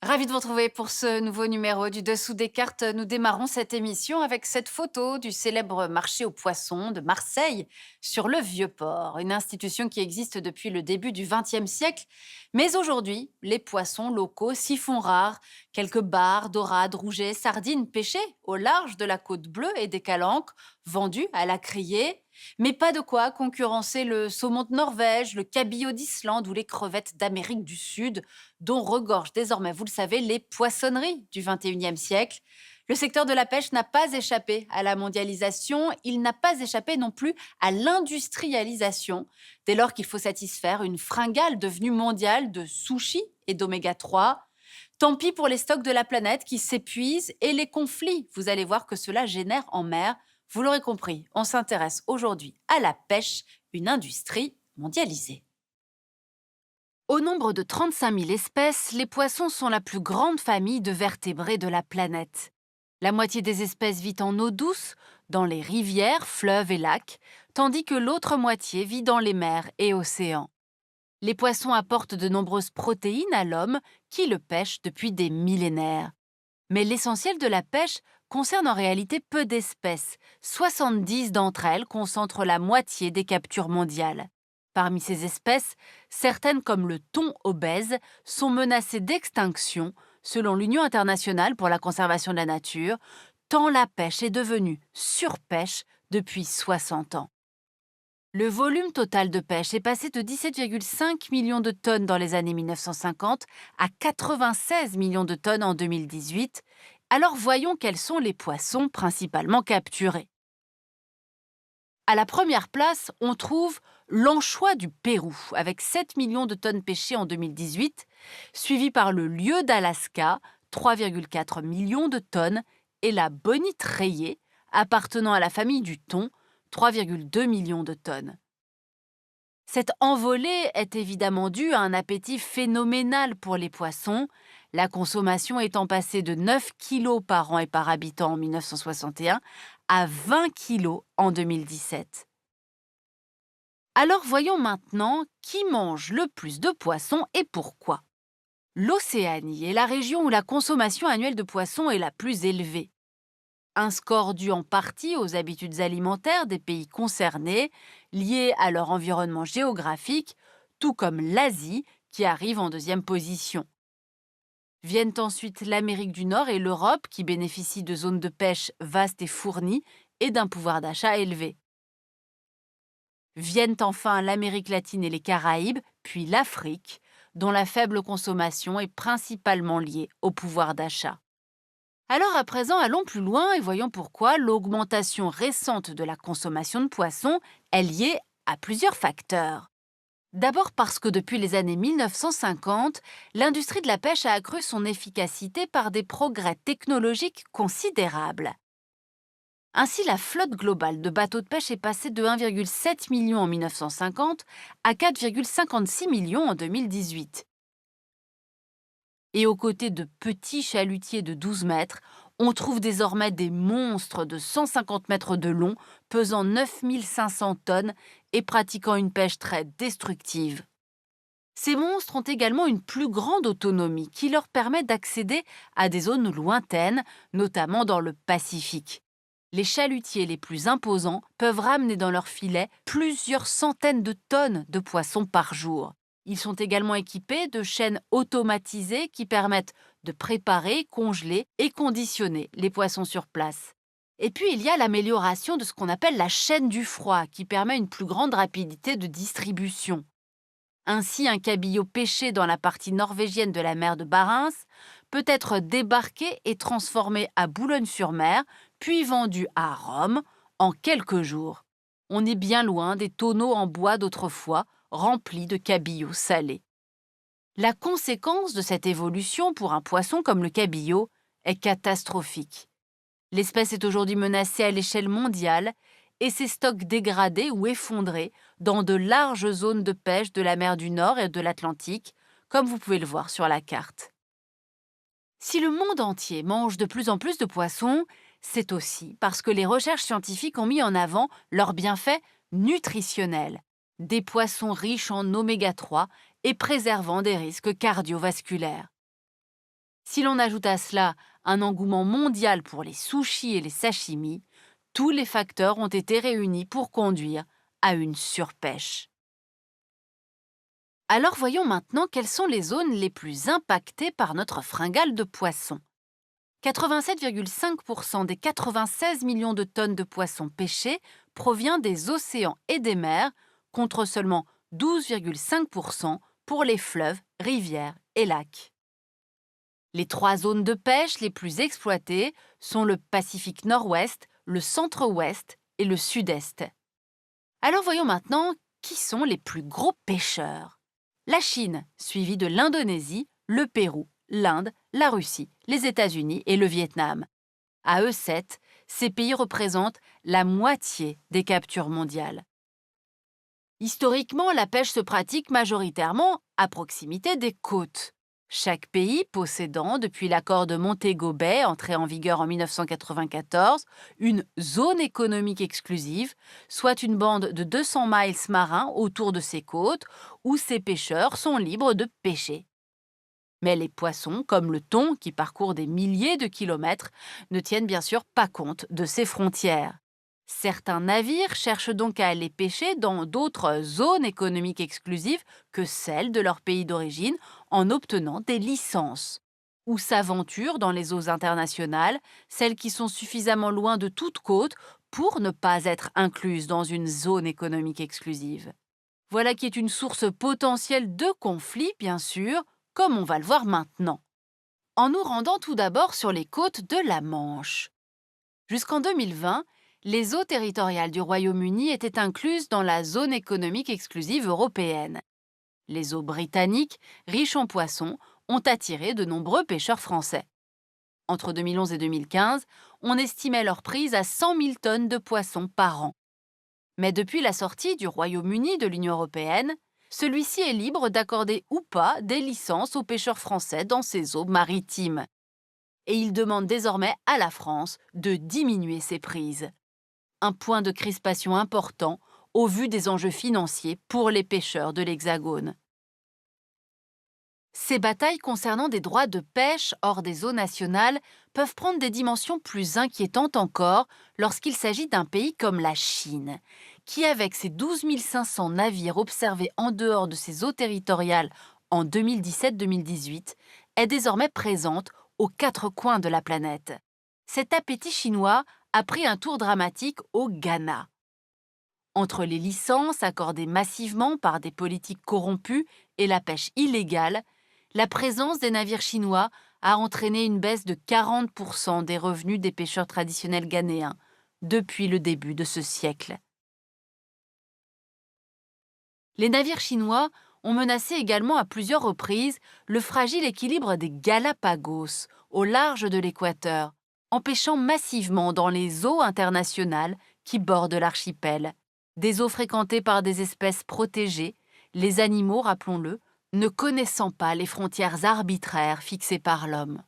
Ravi de vous retrouver pour ce nouveau numéro du Dessous des cartes. Nous démarrons cette émission avec cette photo du célèbre marché aux poissons de Marseille sur le Vieux-Port, une institution qui existe depuis le début du XXe siècle. Mais aujourd'hui, les poissons locaux s'y font rares. Quelques bars, dorades, rougets, sardines pêchées au large de la côte bleue et des calanques, vendues à la criée. Mais pas de quoi concurrencer le saumon de Norvège, le cabillaud d'Islande ou les crevettes d'Amérique du Sud, dont regorgent désormais, vous le savez, les poissonneries du XXIe siècle. Le secteur de la pêche n'a pas échappé à la mondialisation, il n'a pas échappé non plus à l'industrialisation, dès lors qu'il faut satisfaire une fringale devenue mondiale de sushis et d'oméga 3. Tant pis pour les stocks de la planète qui s'épuisent et les conflits, vous allez voir que cela génère en mer. Vous l'aurez compris, on s'intéresse aujourd'hui à la pêche, une industrie mondialisée. Au nombre de 35 000 espèces, les poissons sont la plus grande famille de vertébrés de la planète. La moitié des espèces vit en eau douce, dans les rivières, fleuves et lacs, tandis que l'autre moitié vit dans les mers et océans. Les poissons apportent de nombreuses protéines à l'homme qui le pêche depuis des millénaires. Mais l'essentiel de la pêche concerne en réalité peu d'espèces. 70 d'entre elles concentrent la moitié des captures mondiales. Parmi ces espèces, certaines comme le thon obèse sont menacées d'extinction selon l'Union internationale pour la conservation de la nature, tant la pêche est devenue surpêche depuis 60 ans. Le volume total de pêche est passé de 17,5 millions de tonnes dans les années 1950 à 96 millions de tonnes en 2018. Alors voyons quels sont les poissons principalement capturés. À la première place, on trouve l'anchois du Pérou, avec 7 millions de tonnes pêchées en 2018, suivi par le lieu d'Alaska, 3,4 millions de tonnes, et la bonite rayée, appartenant à la famille du thon, 3,2 millions de tonnes. Cette envolée est évidemment due à un appétit phénoménal pour les poissons, la consommation étant passée de 9 kilos par an et par habitant en 1961 à 20 kilos en 2017. Alors voyons maintenant qui mange le plus de poissons et pourquoi. L'Océanie est la région où la consommation annuelle de poissons est la plus élevée. Un score dû en partie aux habitudes alimentaires des pays concernés, liées à leur environnement géographique, tout comme l'Asie, qui arrive en deuxième position. Viennent ensuite l'Amérique du Nord et l'Europe, qui bénéficient de zones de pêche vastes et fournies et d'un pouvoir d'achat élevé. Viennent enfin l'Amérique latine et les Caraïbes, puis l'Afrique, dont la faible consommation est principalement liée au pouvoir d'achat. Alors à présent, allons plus loin et voyons pourquoi l'augmentation récente de la consommation de poissons est liée à plusieurs facteurs. D'abord parce que depuis les années 1950, l'industrie de la pêche a accru son efficacité par des progrès technologiques considérables. Ainsi, la flotte globale de bateaux de pêche est passée de 1,7 million en 1950 à 4,56 millions en 2018. Et aux côtés de petits chalutiers de 12 mètres, on trouve désormais des monstres de 150 mètres de long, pesant 9 500 tonnes et pratiquant une pêche très destructive. Ces monstres ont également une plus grande autonomie qui leur permet d'accéder à des zones lointaines, notamment dans le Pacifique. Les chalutiers les plus imposants peuvent ramener dans leurs filets plusieurs centaines de tonnes de poissons par jour. Ils sont également équipés de chaînes automatisées qui permettent de préparer, congeler et conditionner les poissons sur place. Et puis, il y a l'amélioration de ce qu'on appelle la chaîne du froid, qui permet une plus grande rapidité de distribution. Ainsi, un cabillaud pêché dans la partie norvégienne de la mer de Barents peut être débarqué et transformé à Boulogne-sur-Mer, puis vendu à Rome en quelques jours. On est bien loin des tonneaux en bois d'autrefois, remplis de cabillots salés. La conséquence de cette évolution pour un poisson comme le cabillaud est catastrophique. L'espèce est aujourd'hui menacée à l'échelle mondiale et ses stocks dégradés ou effondrés dans de larges zones de pêche de la mer du Nord et de l'Atlantique, comme vous pouvez le voir sur la carte. Si le monde entier mange de plus en plus de poissons, c'est aussi parce que les recherches scientifiques ont mis en avant leurs bienfaits nutritionnels, des poissons riches en oméga 3 et préservant des risques cardiovasculaires. Si l'on ajoute à cela un engouement mondial pour les sushis et les sashimi, tous les facteurs ont été réunis pour conduire à une surpêche. Alors voyons maintenant quelles sont les zones les plus impactées par notre fringale de poissons. 87,5% des 96 millions de tonnes de poissons pêchés provient des océans et des mers, contre seulement 12,5% pour les fleuves, rivières et lacs. Les trois zones de pêche les plus exploitées sont le Pacifique Nord-Ouest, le Centre-Ouest et le Sud-Est. Alors voyons maintenant qui sont les plus gros pêcheurs. La Chine, suivie de l'Indonésie, le Pérou, l'Inde, la Russie, les États-Unis et le Vietnam. À eux 7, ces pays représentent la moitié des captures mondiales. Historiquement, la pêche se pratique majoritairement à proximité des côtes. Chaque pays possédant, depuis l'accord de Montego Bay, entré en vigueur en 1994, une zone économique exclusive, soit une bande de 200 miles marins autour de ses côtes, où ses pêcheurs sont libres de pêcher. Mais les poissons, comme le thon, qui parcourt des milliers de kilomètres, ne tiennent bien sûr pas compte de ces frontières. Certains navires cherchent donc à aller pêcher dans d'autres zones économiques exclusives que celles de leur pays d'origine en obtenant des licences. Ou s'aventurent dans les eaux internationales, celles qui sont suffisamment loin de toute côte pour ne pas être incluses dans une zone économique exclusive. Voilà qui est une source potentielle de conflits, bien sûr, comme on va le voir maintenant. En nous rendant tout d'abord sur les côtes de la Manche. Jusqu'en 2020, les eaux territoriales du Royaume-Uni étaient incluses dans la zone économique exclusive européenne. Les eaux britanniques, riches en poissons, ont attiré de nombreux pêcheurs français. Entre 2011 et 2015, on estimait leur prise à 100 000 tonnes de poissons par an. Mais depuis la sortie du Royaume-Uni de l'Union européenne, celui-ci est libre d'accorder ou pas des licences aux pêcheurs français dans ses eaux maritimes. Et il demande désormais à la France de diminuer ses prises. Un point de crispation important au vu des enjeux financiers pour les pêcheurs de l'Hexagone. Ces batailles concernant des droits de pêche hors des eaux nationales peuvent prendre des dimensions plus inquiétantes encore lorsqu'il s'agit d'un pays comme la Chine, qui, avec ses 12 500 navires observés en dehors de ses eaux territoriales en 2017-2018, est désormais présente aux quatre coins de la planète. Cet appétit chinois a pris un tour dramatique au Ghana. Entre les licences accordées massivement par des politiques corrompues et la pêche illégale, la présence des navires chinois a entraîné une baisse de 40% des revenus des pêcheurs traditionnels ghanéens depuis le début de ce siècle. Les navires chinois ont menacé également à plusieurs reprises le fragile équilibre des Galapagos au large de l'équateur, en pêchant massivement dans les eaux internationales qui bordent l'archipel, des eaux fréquentées par des espèces protégées, les animaux, rappelons-le, ne connaissant pas les frontières arbitraires fixées par l'homme.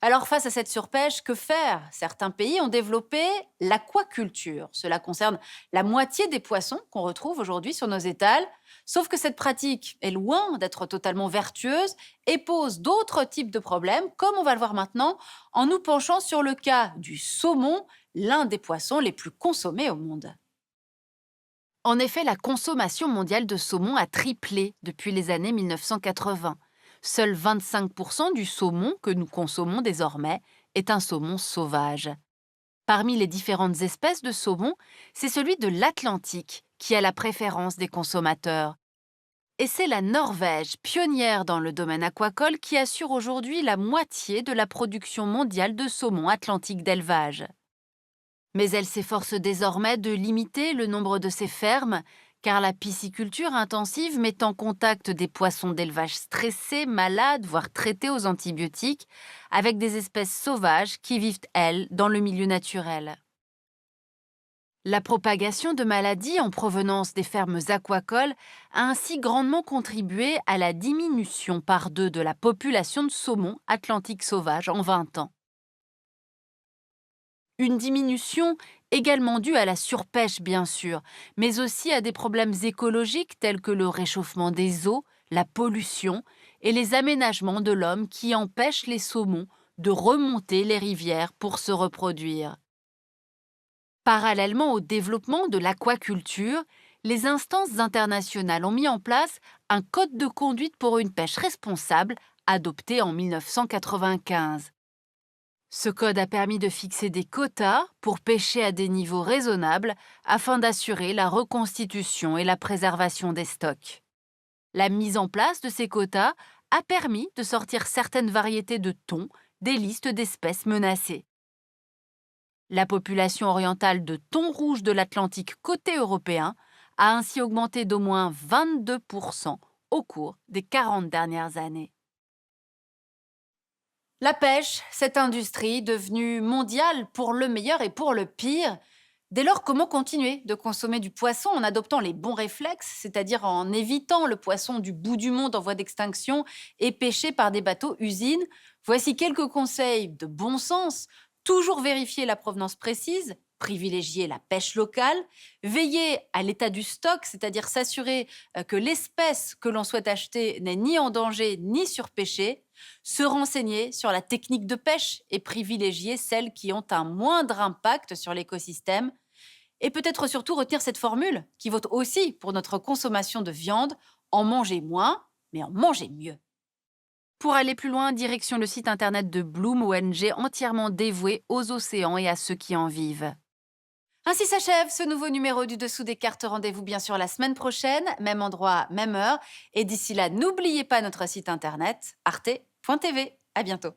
Alors face à cette surpêche, que faire? Certains pays ont développé l'aquaculture. Cela concerne la moitié des poissons qu'on retrouve aujourd'hui sur nos étals, sauf que cette pratique est loin d'être totalement vertueuse et pose d'autres types de problèmes, comme on va le voir maintenant en nous penchant sur le cas du saumon, l'un des poissons les plus consommés au monde. En effet, la consommation mondiale de saumon a triplé depuis les années 1980. Seuls 25% du saumon que nous consommons désormais est un saumon sauvage. Parmi les différentes espèces de saumon, c'est celui de l'Atlantique qui a la préférence des consommateurs. Et c'est la Norvège, pionnière dans le domaine aquacole, qui assure aujourd'hui la moitié de la production mondiale de saumon atlantique d'élevage. Mais elle s'efforce désormais de limiter le nombre de ses fermes, car la pisciculture intensive met en contact des poissons d'élevage stressés, malades, voire traités aux antibiotiques, avec des espèces sauvages qui vivent, elles, dans le milieu naturel. La propagation de maladies en provenance des fermes aquacoles a ainsi grandement contribué à la diminution par 2 de la population de saumon atlantique sauvage en 20 ans. Une diminution également due à la surpêche, bien sûr, mais aussi à des problèmes écologiques tels que le réchauffement des eaux, la pollution et les aménagements de l'homme qui empêchent les saumons de remonter les rivières pour se reproduire. Parallèlement au développement de l'aquaculture, les instances internationales ont mis en place un code de conduite pour une pêche responsable adopté en 1995. Ce code a permis de fixer des quotas pour pêcher à des niveaux raisonnables afin d'assurer la reconstitution et la préservation des stocks. La mise en place de ces quotas a permis de sortir certaines variétés de thon des listes d'espèces menacées. La population orientale de thon rouge de l'Atlantique côté européen a ainsi augmenté d'au moins 22% au cours des 40 dernières années. La pêche, cette industrie devenue mondiale pour le meilleur et pour le pire. Dès lors, comment continuer de consommer du poisson en adoptant les bons réflexes, c'est-à-dire en évitant le poisson du bout du monde en voie d'extinction et pêché par des bateaux-usines? Voici quelques conseils de bon sens. Toujours vérifier la provenance précise, privilégier la pêche locale, veiller à l'état du stock, c'est-à-dire s'assurer que l'espèce que l'on souhaite acheter n'est ni en danger ni surpêchée, se renseigner sur la technique de pêche et privilégier celles qui ont un moindre impact sur l'écosystème. Et peut-être surtout retenir cette formule qui vaut aussi pour notre consommation de viande, en manger moins, mais en manger mieux. Pour aller plus loin, direction le site internet de Bloom ONG entièrement dévoué aux océans et à ceux qui en vivent. Ainsi s'achève ce nouveau numéro du Dessous des cartes. Rendez-vous bien sûr la semaine prochaine, même endroit, même heure. Et d'ici là, n'oubliez pas notre site internet arte.tv. À bientôt.